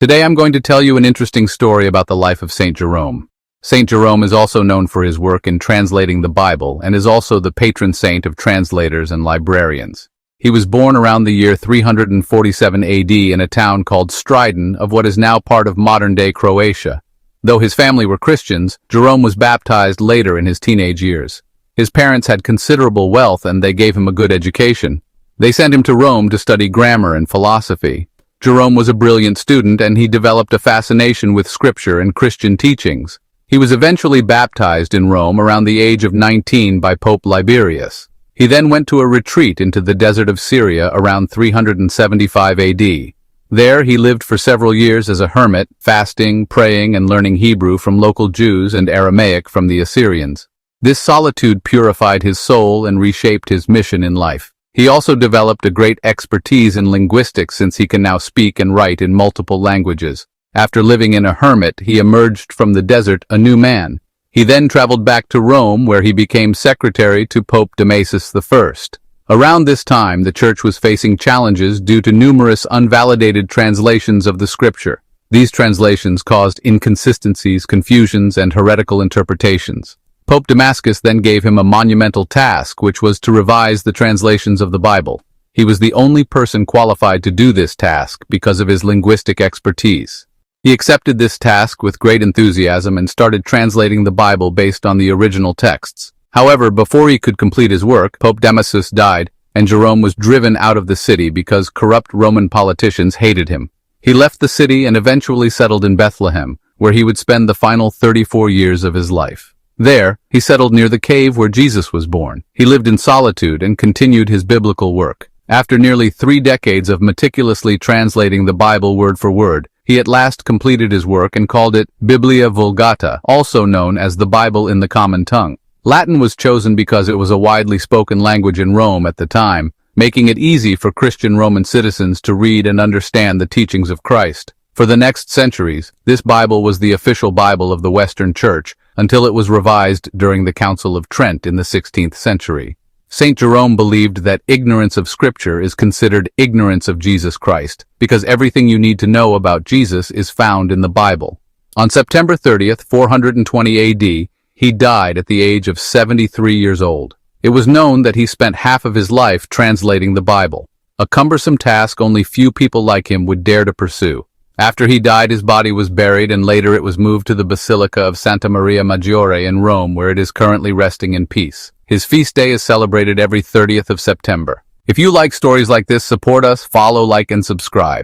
Today I'm going to tell you an interesting story about the life of Saint Jerome. Saint Jerome is also known for his work in translating the Bible and is also the patron saint of translators and librarians. He was born around the year 347 AD in a town called Stridon of what is now part of modern-day Croatia. Though his family were Christians, Jerome was baptized later in his teenage years. His parents had considerable wealth and they gave him a good education. They sent him to Rome to study grammar and philosophy. Jerome was a brilliant student and he developed a fascination with scripture and Christian teachings. He was eventually baptized in Rome around the age of 19 by Pope Liberius. He then went to a retreat into the desert of Syria around 375 AD. There he lived for several years as a hermit, fasting, praying, and learning Hebrew from local Jews and Aramaic from the Assyrians. This solitude purified his soul and reshaped his mission in life. He also developed a great expertise in linguistics since he can now speak and write in multiple languages. After living in a hermit, he emerged from the desert a new man. He then traveled back to Rome where he became secretary to Pope Damasus I. Around this time, the church was facing challenges due to numerous unvalidated translations of the scripture. These translations caused inconsistencies, confusions, and heretical interpretations. Pope Damasus then gave him a monumental task, which was to revise the translations of the Bible. He was the only person qualified to do this task because of his linguistic expertise. He accepted this task with great enthusiasm and started translating the Bible based on the original texts. However, before he could complete his work, Pope Damasus died, and Jerome was driven out of the city because corrupt Roman politicians hated him. He left the city and eventually settled in Bethlehem, where he would spend the final 34 years of his life. There, he settled near the cave where Jesus was born. He lived in solitude and continued his biblical work. After nearly 3 decades of meticulously translating the Bible word for word, he at last completed his work and called it Biblia Vulgata, also known as the Bible in the common tongue. Latin was chosen because it was a widely spoken language in Rome at the time, making it easy for Christian Roman citizens to read and understand the teachings of Christ. For the next centuries, this Bible was the official Bible of the Western Church until it was revised during the Council of Trent in the 16th century. Saint Jerome believed that ignorance of Scripture is considered ignorance of Jesus Christ, because everything you need to know about Jesus is found in the Bible. On September 30th, 420 AD, he died at the age of 73 years old. It was known that he spent half of his life translating the Bible, a cumbersome task only few people like him would dare to pursue. After he died, his body was buried and later it was moved to the Basilica of Santa Maria Maggiore in Rome, where it is currently resting in peace. His feast day is celebrated every 30th of September. If you like stories like this, support us, follow, like, and subscribe.